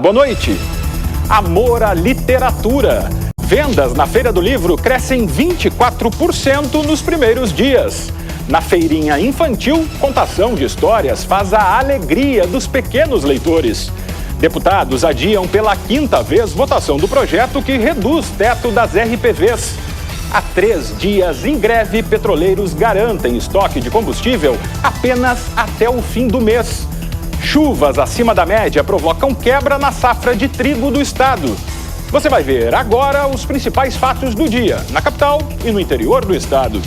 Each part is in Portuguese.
Boa noite. Amor à literatura. Vendas na Feira do Livro crescem 24% nos primeiros dias. Na feirinha infantil, contação de histórias faz a alegria dos pequenos leitores. Deputados adiam pela 5ª vez votação do projeto que reduz teto das RPVs. Há 3 dias em greve, petroleiros garantem estoque de combustível apenas até o fim do mês. Chuvas acima da média provocam quebra na safra de trigo do estado. Você vai ver agora os principais fatos do dia, na capital e no interior do estado.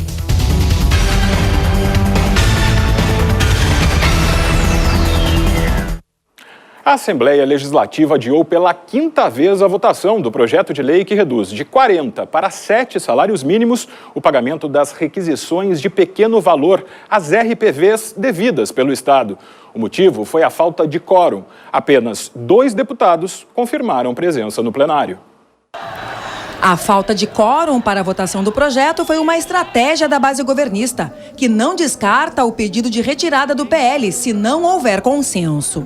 A Assembleia Legislativa adiou pela 5ª vez a votação do projeto de lei que reduz de 40 para 7 salários mínimos o pagamento das requisições de pequeno valor, as RPVs devidas pelo Estado. O motivo foi a falta de quórum. Apenas 2 deputados confirmaram presença no plenário. A falta de quórum para a votação do projeto foi uma estratégia da base governista, que não descarta o pedido de retirada do PL se não houver consenso.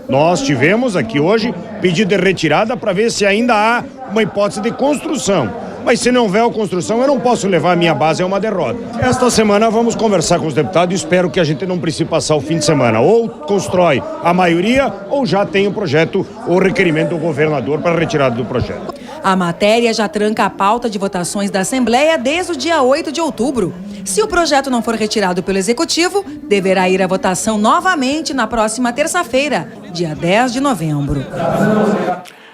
Nós tivemos aqui hoje pedido de retirada para ver se ainda há uma hipótese de construção. Mas se não houver construção, eu não posso levar a minha base a uma derrota. Esta semana vamos conversar com os deputados e espero que a gente não precise passar o fim de semana. Ou constrói a maioria ou já tem o projeto ou requerimento do governador para a retirada do projeto. A matéria já tranca a pauta de votações da Assembleia desde o dia 8 de outubro. Se o projeto não for retirado pelo Executivo, deverá ir à votação novamente na próxima terça-feira, dia 10 de novembro.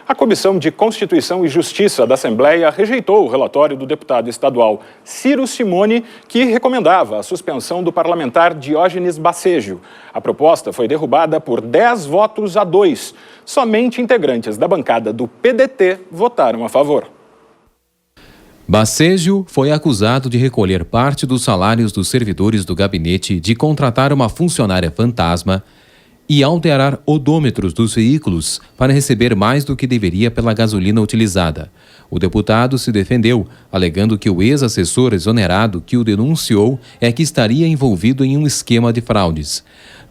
A Comissão de Constituição e Justiça da Assembleia rejeitou o relatório do deputado estadual Ciro Simone, que recomendava a suspensão do parlamentar Diógenes Bacejo. A proposta foi derrubada por 10 votos a 2. Somente integrantes da bancada do PDT votaram a favor. Bacejo foi acusado de recolher parte dos salários dos servidores do gabinete, de contratar uma funcionária fantasma e alterar odômetros dos veículos para receber mais do que deveria pela gasolina utilizada. O deputado se defendeu, alegando que o ex-assessor exonerado que o denunciou é que estaria envolvido em um esquema de fraudes.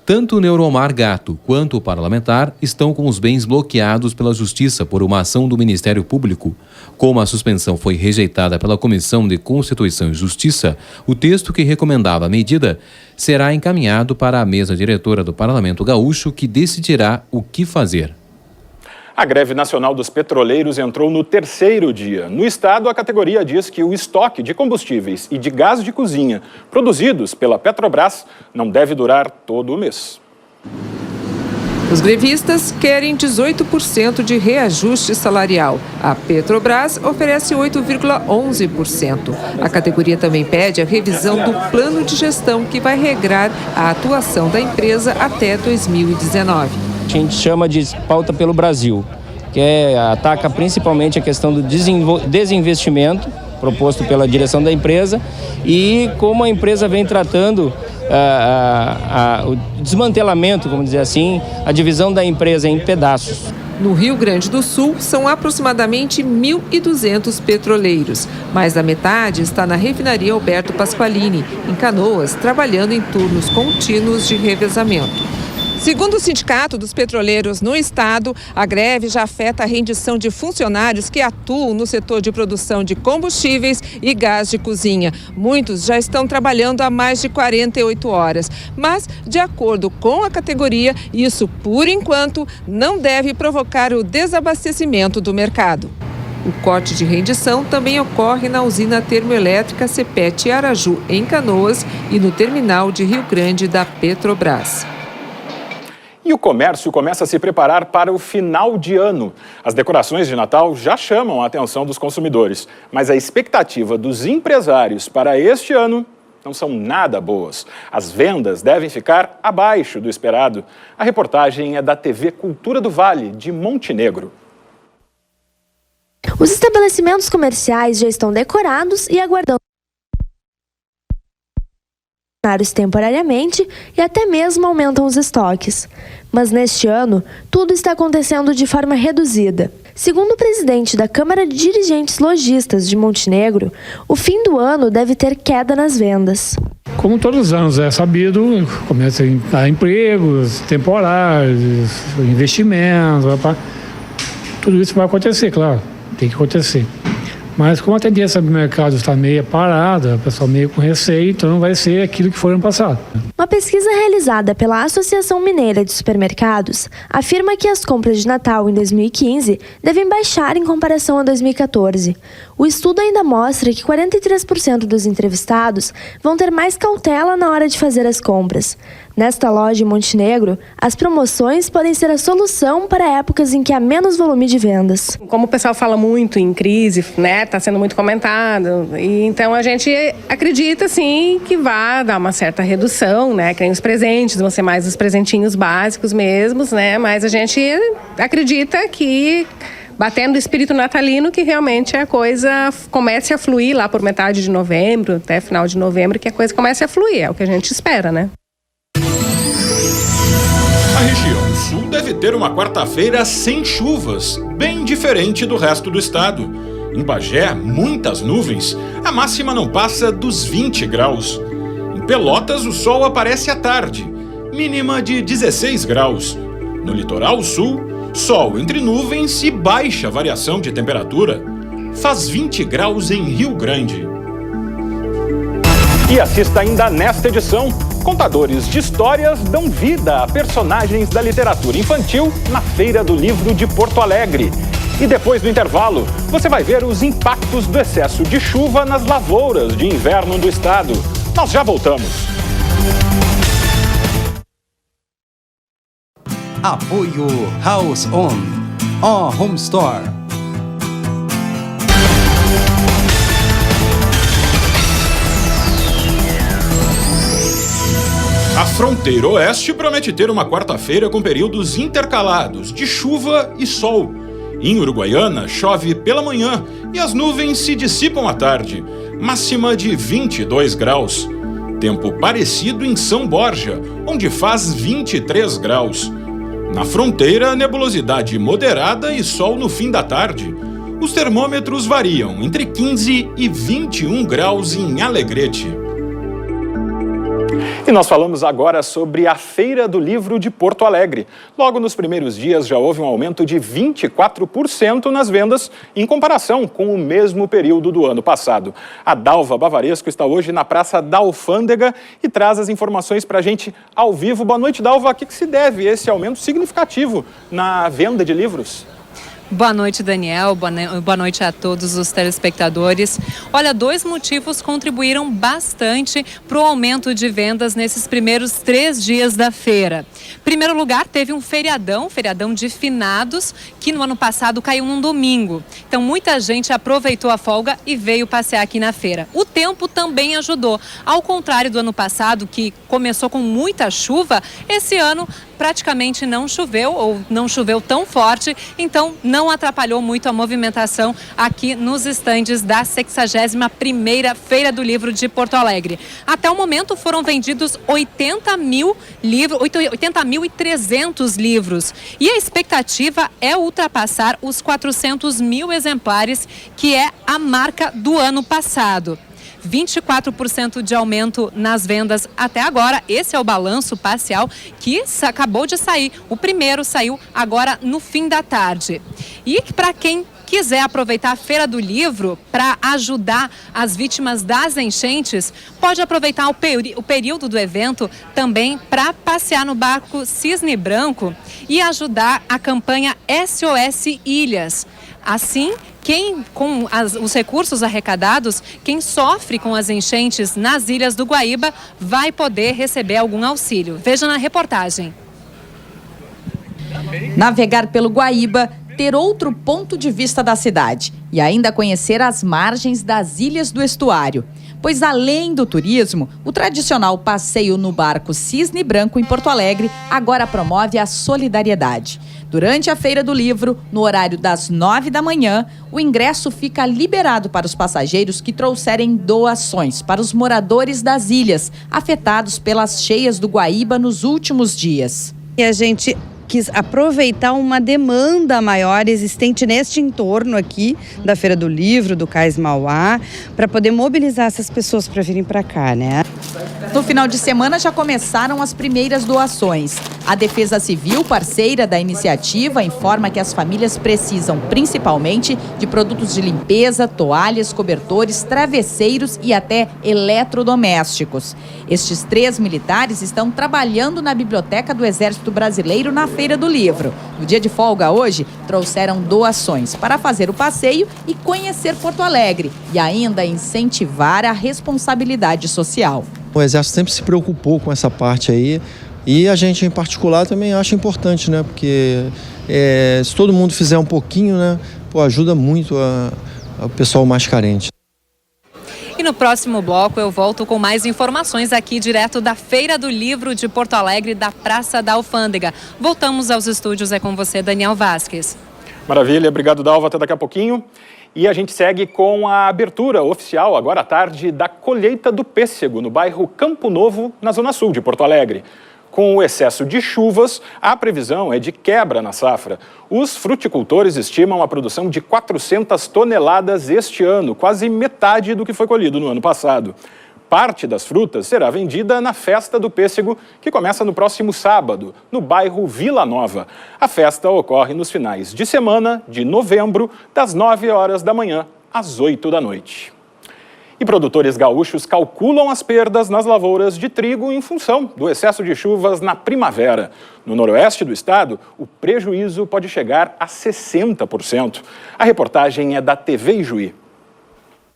Tanto o Neuromar Gato quanto o parlamentar estão com os bens bloqueados pela Justiça por uma ação do Ministério Público. Como a suspensão foi rejeitada pela Comissão de Constituição e Justiça, o texto que recomendava a medida será encaminhado para a mesa diretora do Parlamento Gaúcho, que decidirá o que fazer. A greve nacional dos petroleiros entrou no 3º dia. No estado, a categoria diz que o estoque de combustíveis e de gás de cozinha produzidos pela Petrobras não deve durar todo o mês. Os grevistas querem 18% de reajuste salarial. A Petrobras oferece 8,11%. A categoria também pede a revisão do plano de gestão que vai regrar a atuação da empresa até 2019. A gente chama de pauta pelo Brasil, que ataca principalmente a questão do desinvestimento proposto pela direção da empresa e como a empresa vem tratando o desmantelamento, vamos dizer assim, a divisão da empresa em pedaços. No Rio Grande do Sul, são aproximadamente 1.200 petroleiros. Mais da metade está na refinaria Alberto Pasqualini, em Canoas, trabalhando em turnos contínuos de revezamento. Segundo o Sindicato dos Petroleiros no estado, a greve já afeta a rendição de funcionários que atuam no setor de produção de combustíveis e gás de cozinha. Muitos já estão trabalhando há mais de 48 horas. Mas, de acordo com a categoria, isso, por enquanto, não deve provocar o desabastecimento do mercado. O corte de rendição também ocorre na usina termoelétrica Cepete Araju, em Canoas, e no terminal de Rio Grande da Petrobras. E o comércio começa a se preparar para o final de ano. As decorações de Natal já chamam a atenção dos consumidores, mas a expectativa dos empresários para este ano não são nada boas. As vendas devem ficar abaixo do esperado. A reportagem é da TV Cultura do Vale, de Montenegro. Os estabelecimentos comerciais já estão decorados e aguardando temporariamente e até mesmo aumentam os estoques. Mas neste ano, tudo está acontecendo de forma reduzida. Segundo o presidente da Câmara de Dirigentes Lojistas de Montenegro, o fim do ano deve ter queda nas vendas. Como todos os anos é sabido, começa a dar empregos temporários, investimentos, tudo isso vai acontecer, claro, tem que acontecer. Mas como a tendência do mercado está meio parada, o pessoal meio com receio, então não vai ser aquilo que foi ano passado. Uma pesquisa realizada pela Associação Mineira de Supermercados afirma que as compras de Natal em 2015 devem baixar em comparação a 2014. O estudo ainda mostra que 43% dos entrevistados vão ter mais cautela na hora de fazer as compras. Nesta loja em Montenegro, as promoções podem ser a solução para épocas em que há menos volume de vendas. Como o pessoal fala muito em crise, né, está sendo muito comentado, e então a gente acredita sim que vai dar uma certa redução, né, que nem os presentes vão ser mais os presentinhos básicos mesmos, né, mas a gente acredita que batendo o espírito natalino, que realmente a coisa comece a fluir lá por metade de novembro, até final de novembro, que a coisa comece a fluir, é o que a gente espera, né? A região sul deve ter uma quarta-feira sem chuvas, bem diferente do resto do estado. Em Bagé, muitas nuvens, a máxima não passa dos 20 graus. Em Pelotas, o sol aparece à tarde, mínima de 16 graus. No litoral sul, sol entre nuvens e baixa variação de temperatura. Faz 20 graus em Rio Grande. E assista ainda nesta edição. Contadores de histórias dão vida a personagens da literatura infantil na Feira do Livro de Porto Alegre. E depois do intervalo, você vai ver os impactos do excesso de chuva nas lavouras de inverno do estado. Nós já voltamos. Apoio House On Home Store. A fronteira oeste promete ter uma quarta-feira com períodos intercalados de chuva e sol. Em Uruguaiana, chove pela manhã e as nuvens se dissipam à tarde, máxima de 22 graus. Tempo parecido em São Borja, onde faz 23 graus. Na fronteira, nebulosidade moderada e sol no fim da tarde. Os termômetros variam entre 15 e 21 graus em Alegrete. E nós falamos agora sobre a Feira do Livro de Porto Alegre. Logo nos primeiros dias já houve um aumento de 24% nas vendas em comparação com o mesmo período do ano passado. A Dalva Bavaresco está hoje na Praça da Alfândega e traz as informações para a gente ao vivo. Boa noite, Dalva. A que se deve esse aumento significativo na venda de livros? Boa noite, Daniel. Boa noite a todos os telespectadores. Olha, 2 motivos contribuíram bastante para o aumento de vendas nesses primeiros 3 dias da feira. Em primeiro lugar, teve um feriadão de finados, que no ano passado caiu num domingo. Então, muita gente aproveitou a folga e veio passear aqui na feira. O tempo também ajudou. Ao contrário do ano passado, que começou com muita chuva, esse ano praticamente não choveu ou não choveu tão forte, então não atrapalhou muito a movimentação aqui nos estandes da 61ª Feira do Livro de Porto Alegre. Até o momento foram vendidos 80.300 livros e a expectativa é ultrapassar os 400.000 exemplares, que é a marca do ano passado. 24% de aumento nas vendas até agora. Esse é o balanço parcial que acabou de sair. O primeiro saiu agora no fim da tarde. E para quem quiser aproveitar a Feira do Livro para ajudar as vítimas das enchentes, pode aproveitar o período do evento também para passear no barco Cisne Branco e ajudar a campanha SOS Ilhas. Assim, com os recursos arrecadados, quem sofre com as enchentes nas ilhas do Guaíba vai poder receber algum auxílio. Veja na reportagem. Navegar pelo Guaíba, ter outro ponto de vista da cidade e ainda conhecer as margens das ilhas do estuário. Pois além do turismo, o tradicional passeio no barco Cisne Branco em Porto Alegre agora promove a solidariedade. Durante a Feira do Livro, no horário das 9 da manhã, o ingresso fica liberado para os passageiros que trouxerem doações para os moradores das ilhas, afetados pelas cheias do Guaíba nos últimos dias. E a gente quis aproveitar uma demanda maior existente neste entorno aqui da Feira do Livro, do Cais Mauá, para poder mobilizar essas pessoas para virem para cá, né? No final de semana já começaram as primeiras doações. A Defesa Civil, parceira da iniciativa, informa que as famílias precisam principalmente de produtos de limpeza, toalhas, cobertores, travesseiros e até eletrodomésticos. Estes 3 militares estão trabalhando na Biblioteca do Exército Brasileiro na Feira do Livro. No dia de folga hoje, trouxeram doações para fazer o passeio e conhecer Porto Alegre e ainda incentivar a responsabilidade social. O Exército sempre se preocupou com essa parte aí e a gente, em particular, também acha importante, né? Porque se todo mundo fizer um pouquinho, né? Ajuda muito o pessoal mais carente. E no próximo bloco eu volto com mais informações aqui direto da Feira do Livro de Porto Alegre, da Praça da Alfândega. Voltamos aos estúdios, é com você, Daniel Vasquez. Maravilha, obrigado, Dalva, até daqui a pouquinho. E a gente segue com a abertura oficial, agora à tarde, da colheita do pêssego no bairro Campo Novo, na zona sul de Porto Alegre. Com o excesso de chuvas, a previsão é de quebra na safra. Os fruticultores estimam a produção de 400 toneladas este ano, quase metade do que foi colhido no ano passado. Parte das frutas será vendida na Festa do Pêssego, que começa no próximo sábado, no bairro Vila Nova. A festa ocorre nos finais de semana de novembro, das 9 horas da manhã às 8 da noite. E produtores gaúchos calculam as perdas nas lavouras de trigo em função do excesso de chuvas na primavera. No noroeste do estado, o prejuízo pode chegar a 60%. A reportagem é da TV Ijuí.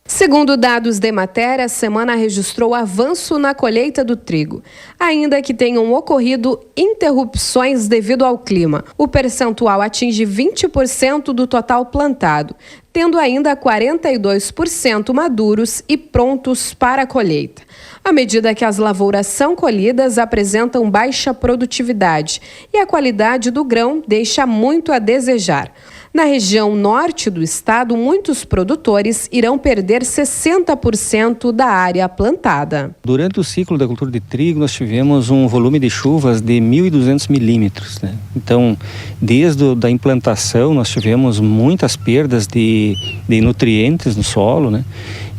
Segundo dados da Emater, a semana registrou avanço na colheita do trigo, ainda que tenham ocorrido interrupções devido ao clima. O percentual atinge 20% do total plantado, tendo ainda 42% maduros e prontos para a colheita. À medida que as lavouras são colhidas, apresentam baixa produtividade e a qualidade do grão deixa muito a desejar. Na região norte do estado, muitos produtores irão perder 60% da área plantada. Durante o ciclo da cultura de trigo, nós tivemos um volume de chuvas de 1.200 milímetros. Né? Então, desde a implantação, nós tivemos muitas perdas de nutrientes no solo, né?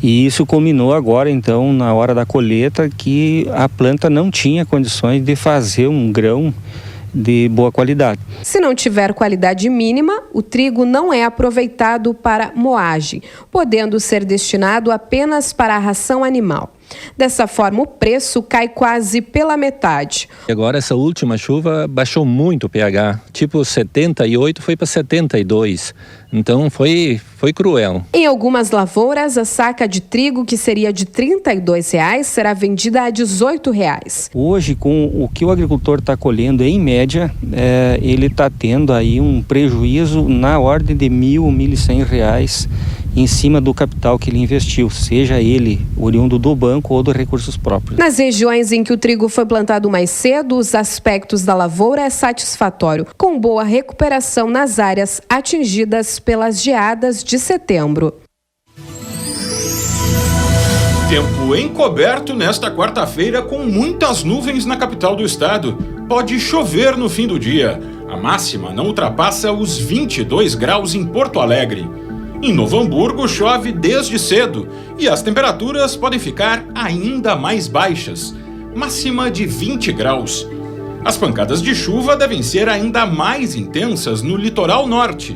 E isso culminou agora, então, na hora da colheita, que a planta não tinha condições de fazer um grão de boa qualidade. Se não tiver qualidade mínima, o trigo não é aproveitado para moagem, podendo ser destinado apenas para a ração animal. Dessa forma, o preço cai quase pela metade. Agora, essa última chuva baixou muito o pH, tipo 78 foi para 72, então foi cruel. Em algumas lavouras, a saca de trigo, que seria de R$ 32,00, será vendida a R$ 18,00. Hoje, com o que o agricultor está colhendo, em média, ele está tendo aí um prejuízo na ordem de R$ 1.000, R$ 1.100 em cima do capital que ele investiu, seja ele oriundo do banco ou dos recursos próprios. Nas regiões em que o trigo foi plantado mais cedo, os aspectos da lavoura é satisfatório, com boa recuperação nas áreas atingidas pelas geadas de setembro. Tempo encoberto nesta quarta-feira com muitas nuvens na capital do estado. Pode chover no fim do dia. A máxima não ultrapassa os 22 graus em Porto Alegre. Em Novo Hamburgo chove desde cedo e as temperaturas podem ficar ainda mais baixas, máxima de 20 graus. As pancadas de chuva devem ser ainda mais intensas no litoral norte,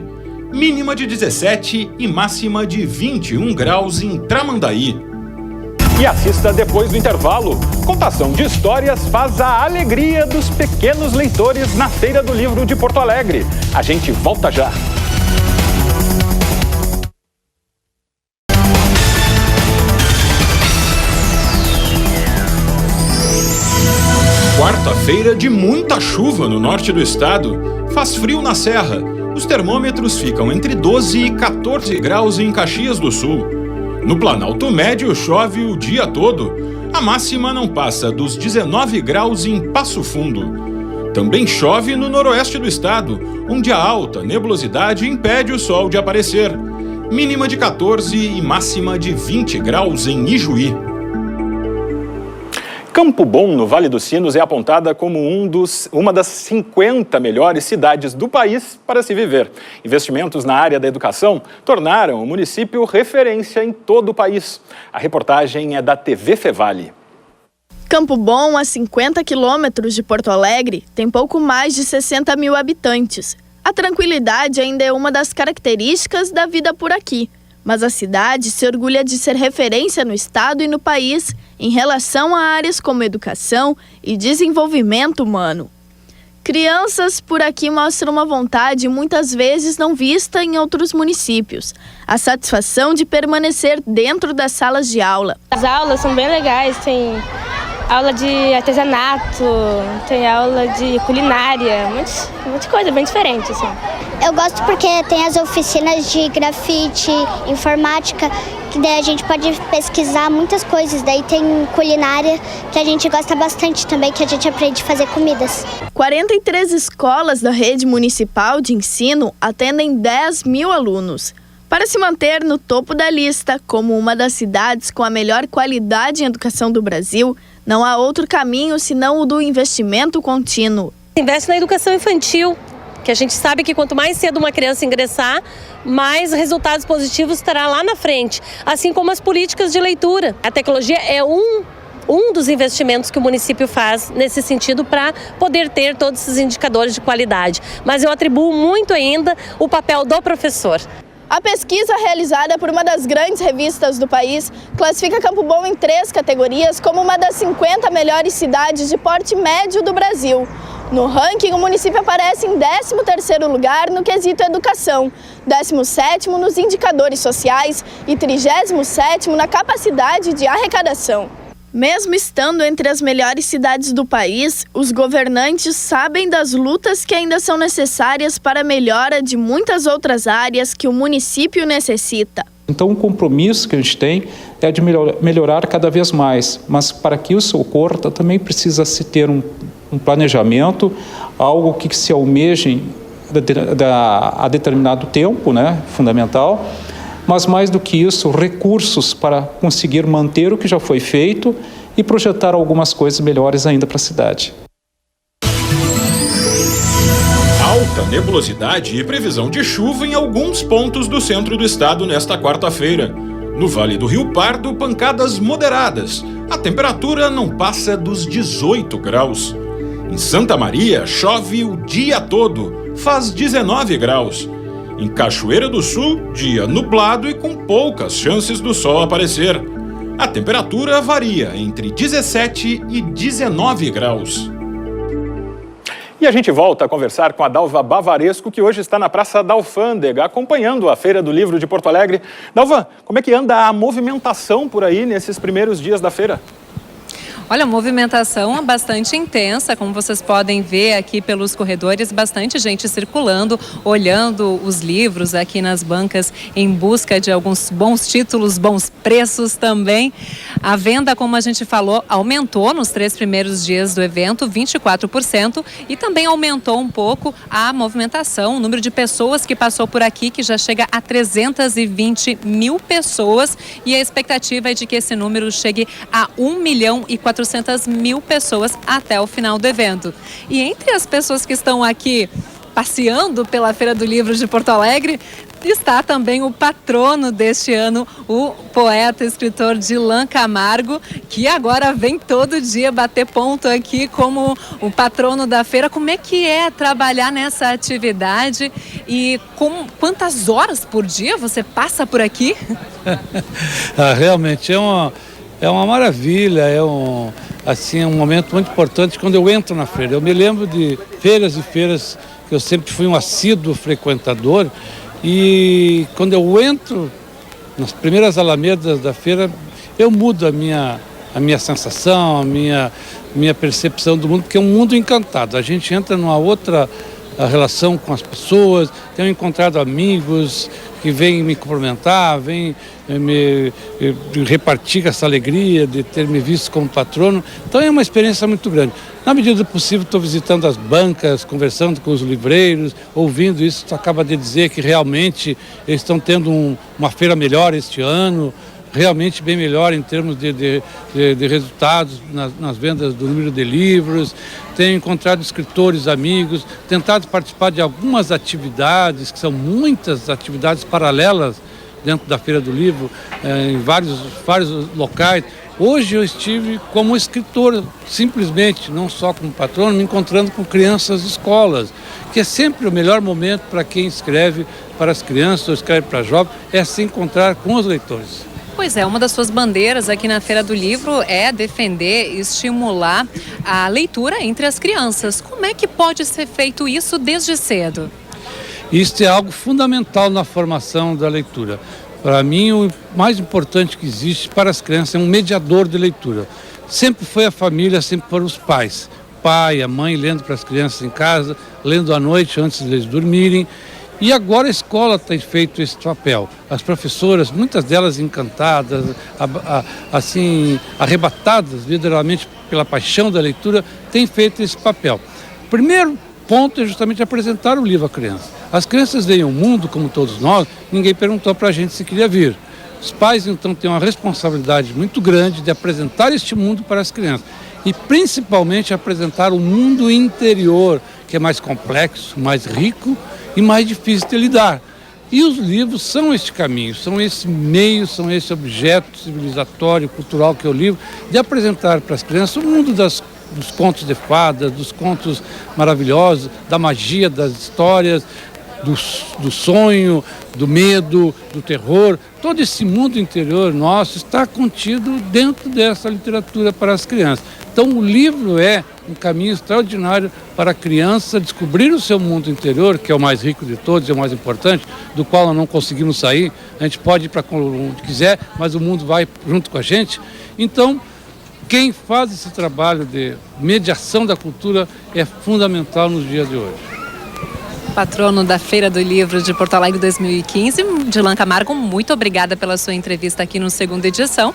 mínima de 17 e máxima de 21 graus em Tramandaí. E assista depois do intervalo. Contação de histórias faz a alegria dos pequenos leitores na Feira do Livro de Porto Alegre. A gente volta já. Quarta-feira de muita chuva no norte do estado. Faz frio na serra. Os termômetros ficam entre 12 e 14 graus em Caxias do Sul. No Planalto Médio chove o dia todo. A máxima não passa dos 19 graus em Passo Fundo. Também chove no noroeste do estado, onde a alta nebulosidade impede o sol de aparecer. Mínima de 14 e máxima de 20 graus em Ijuí. Campo Bom, no Vale dos Sinos, é apontada como uma das 50 melhores cidades do país para se viver. Investimentos na área da educação tornaram o município referência em todo o país. A reportagem é da TV Fevale. Campo Bom, a 50 quilômetros de Porto Alegre, tem pouco mais de 60 mil habitantes. A tranquilidade ainda é uma das características da vida por aqui, mas a cidade se orgulha de ser referência no estado e no país em relação a áreas como educação e desenvolvimento humano. Crianças por aqui mostram uma vontade muitas vezes não vista em outros municípios: a satisfação de permanecer dentro das salas de aula. As aulas são bem legais, tem aula de artesanato, tem aula de culinária, muita coisa bem diferente, assim. Eu gosto porque tem as oficinas de grafite, informática, que daí a gente pode pesquisar muitas coisas. Daí tem culinária, que a gente gosta bastante também, que a gente aprende a fazer comidas. 43 escolas da rede municipal de ensino atendem 10 mil alunos. Para se manter no topo da lista como uma das cidades com a melhor qualidade em educação do Brasil, não há outro caminho senão o do investimento contínuo. Investe na educação infantil, que a gente sabe que quanto mais cedo uma criança ingressar, mais resultados positivos terá lá na frente, assim como as políticas de leitura. A tecnologia é um dos investimentos que o município faz nesse sentido para poder ter todos esses indicadores de qualidade. Mas eu atribuo muito ainda o papel do professor. A pesquisa realizada por uma das grandes revistas do país classifica Campo Bom em 3 categorias como uma das 50 melhores cidades de porte médio do Brasil. No ranking, o município aparece em 13º lugar no quesito educação, 17º nos indicadores sociais e 37º na capacidade de arrecadação. Mesmo estando entre as melhores cidades do país, os governantes sabem das lutas que ainda são necessárias para a melhora de muitas outras áreas que o município necessita. Então, o compromisso que a gente tem é de melhorar cada vez mais, mas para que isso ocorra também precisa se ter um planejamento, algo que se almeje a determinado tempo, né, fundamental. Mas mais do que isso, recursos para conseguir manter o que já foi feito e projetar algumas coisas melhores ainda para a cidade. Alta nebulosidade e previsão de chuva em alguns pontos do centro do estado nesta quarta-feira. No Vale do Rio Pardo, pancadas moderadas. A temperatura não passa dos 18 graus. Em Santa Maria, chove o dia todo, faz 19 graus. Em Cachoeira do Sul, dia nublado e com poucas chances do sol aparecer. A temperatura varia entre 17 e 19 graus. E a gente volta a conversar com a Dalva Bavaresco, que hoje está na Praça da Alfândega, acompanhando a Feira do Livro de Porto Alegre. Dalva, como é que anda a movimentação por aí nesses primeiros dias da feira? Olha, a movimentação é bastante intensa, como vocês podem ver aqui pelos corredores, bastante gente circulando, olhando os livros aqui nas bancas em busca de alguns bons títulos, bons preços também. A venda, como a gente falou, aumentou nos 3 primeiros dias do evento, 24%, e também aumentou um pouco a movimentação, o número de pessoas que passou por aqui, que já chega a 320 mil pessoas, e a expectativa é de que esse número chegue a 1.400.000 pessoas até o final do evento. E entre as pessoas que estão aqui passeando pela Feira do Livro de Porto Alegre, está também o patrono deste ano, o poeta e escritor Dilan Camargo, que agora vem todo dia bater ponto aqui como o patrono da feira. Como é que é trabalhar nessa atividade e quantas horas por dia você passa por aqui? Realmente é uma maravilha, um momento muito importante quando eu entro na feira. Eu me lembro de feiras e feiras que eu sempre fui um assíduo frequentador, e quando eu entro nas primeiras alamedas da feira, eu mudo a minha sensação, a minha percepção do mundo, porque é um mundo encantado. A gente entra numa outra relação com as pessoas, tenho encontrado amigos que vêm me cumprimentar, vêm me repartir essa alegria de ter me visto como patrono. Então é uma experiência muito grande. Na medida do possível, estou visitando as bancas, conversando com os livreiros, ouvindo isso. Tu acaba de dizer que realmente eles estão tendo uma feira melhor este ano, realmente bem melhor em termos de resultados nas vendas do número de livros. Tenho encontrado escritores, amigos, tentado participar de algumas atividades, que são muitas atividades paralelas dentro da Feira do Livro, em vários locais. Hoje eu estive como escritor, simplesmente, não só como patrono, me encontrando com crianças de escolas, que é sempre o melhor momento para quem escreve para as crianças ou escreve para jovens, é se encontrar com os leitores. Pois é, uma das suas bandeiras aqui na Feira do Livro é defender e estimular a leitura entre as crianças. Como é que pode ser feito isso desde cedo? Isso é algo fundamental na formação da leitura. Para mim, o mais importante que existe para as crianças é um mediador de leitura. Sempre foi a família, sempre foram os pais. O pai, a mãe lendo para as crianças em casa, lendo à noite antes de eles dormirem. E agora a escola tem feito esse papel. As professoras, muitas delas encantadas, assim, arrebatadas literalmente pela paixão da leitura, têm feito esse papel. O primeiro ponto é justamente apresentar o livro à criança. As crianças veem o mundo, como todos nós, ninguém perguntou para a gente se queria vir. Os pais, então, têm uma responsabilidade muito grande de apresentar este mundo para as crianças. E, principalmente, apresentar o mundo interior, que é mais complexo, mais rico e mais difícil de lidar. E os livros são este caminho, são esse meio, são esse objeto civilizatório, cultural que é o livro, de apresentar para as crianças o mundo dos contos de fadas, dos contos maravilhosos, da magia das histórias, do sonho, do medo, do terror. Todo esse mundo interior nosso está contido dentro dessa literatura para as crianças. Então o livro é um caminho extraordinário para a criança descobrir o seu mundo interior, que é o mais rico de todos, é o mais importante, do qual nós não conseguimos sair. A gente pode ir para onde quiser, mas o mundo vai junto com a gente. Então, quem faz esse trabalho de mediação da cultura é fundamental nos dias de hoje. Patrono da Feira do Livro de Porto Alegre 2015, Dilan Camargo, muito obrigada pela sua entrevista aqui no segunda edição.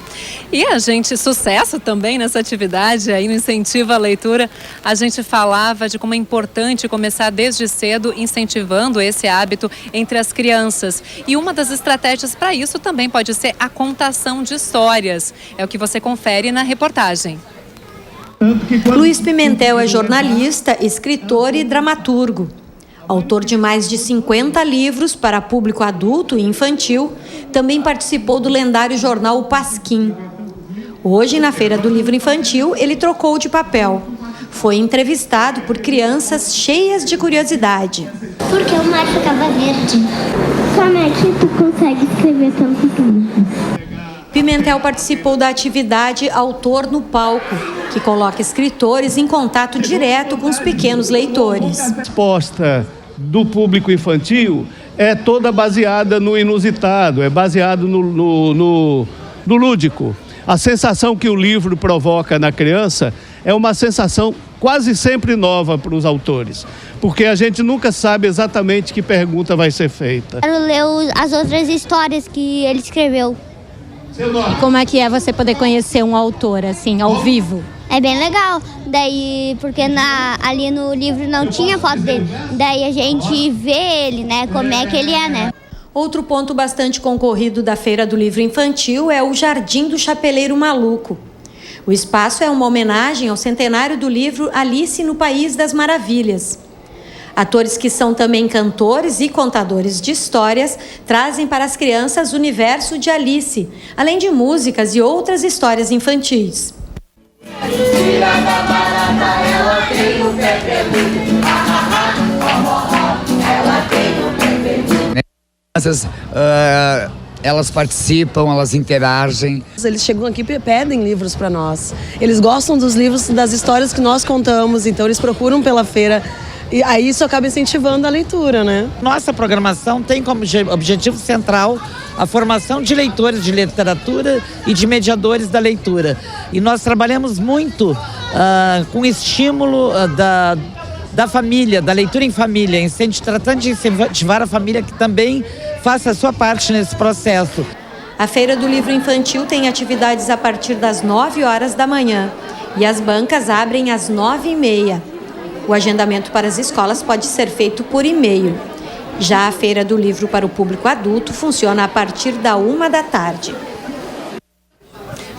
E a gente, sucesso também nessa atividade aí no incentivo à leitura. A gente falava de como é importante começar desde cedo incentivando esse hábito entre as crianças. E uma das estratégias para isso também pode ser a contação de histórias. É o que você confere na reportagem. Luiz Pimentel é jornalista, escritor e dramaturgo. Autor de mais de 50 livros para público adulto e infantil, também participou do lendário jornal O Pasquim. Hoje, na Feira do Livro Infantil, ele trocou de papel. Foi entrevistado por crianças cheias de curiosidade. Por que o mar ficava verde? Como é que tu consegue escrever tantos livros? Pimentel participou da atividade Autor no Palco, que coloca escritores em contato direto com os pequenos leitores. A resposta do público infantil é toda baseada no inusitado, é baseado no lúdico. A sensação que o livro provoca na criança é uma sensação quase sempre nova para os autores, porque a gente nunca sabe exatamente que pergunta vai ser feita. Quero ler as outras histórias que ele escreveu. E como é que é você poder conhecer um autor, assim, ao vivo? É bem legal, daí, porque ali no livro não tinha foto dele, daí a gente vê ele, né, como é que ele é, né. Outro ponto bastante concorrido da Feira do Livro Infantil é o Jardim do Chapeleiro Maluco. O espaço é uma homenagem ao centenário do livro Alice no País das Maravilhas. Atores que são também cantores e contadores de histórias trazem para as crianças o universo de Alice, além de músicas e outras histórias infantis. Elas participam, elas interagem. Eles chegam aqui e pedem livros para nós. Eles gostam dos livros, das histórias que nós contamos, então eles procuram pela feira. E aí isso acaba incentivando a leitura, né? Nossa programação tem como objetivo central a formação de leitores de literatura e de mediadores da leitura. E nós trabalhamos muito com estímulo da família, da leitura em família, tratando de incentivar a família que também faça a sua parte nesse processo. A Feira do Livro Infantil tem atividades a partir das 9 horas da manhã e as bancas abrem às 9h30. O agendamento para as escolas pode ser feito por e-mail. Já a Feira do Livro para o público adulto funciona a partir da 1h da tarde.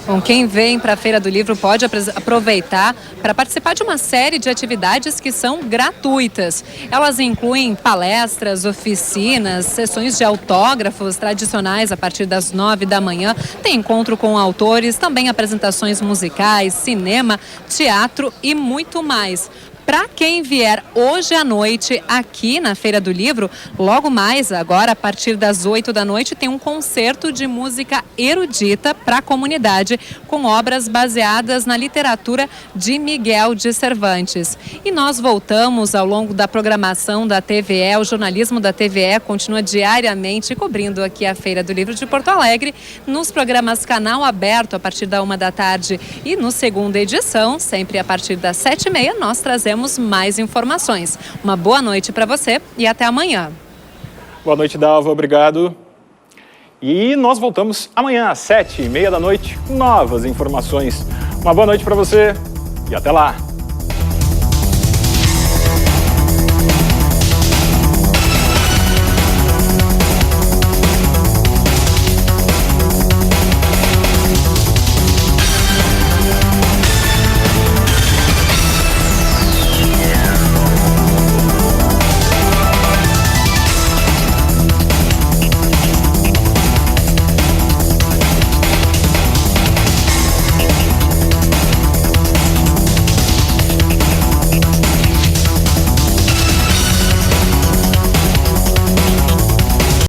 Bom, quem vem para a Feira do Livro pode aproveitar para participar de uma série de atividades que são gratuitas. Elas incluem palestras, oficinas, sessões de autógrafos tradicionais a partir das 9 da manhã, tem encontro com autores, também apresentações musicais, cinema, teatro e muito mais. Para quem vier hoje à noite aqui na Feira do Livro, logo mais, agora a partir das 8 da noite, tem um concerto de música erudita para a comunidade, com obras baseadas na literatura de Miguel de Cervantes. E nós voltamos ao longo da programação da TVE, o jornalismo da TVE continua diariamente cobrindo aqui a Feira do Livro de Porto Alegre, nos programas Canal Aberto a partir da 1 da tarde e no segunda edição, sempre a partir das 7h30, nós trazemos mais informações. Uma boa noite para você e até amanhã. Boa noite, Dalva. Obrigado. E nós voltamos amanhã às 7h30 da noite com novas informações. Uma boa noite para você e até lá.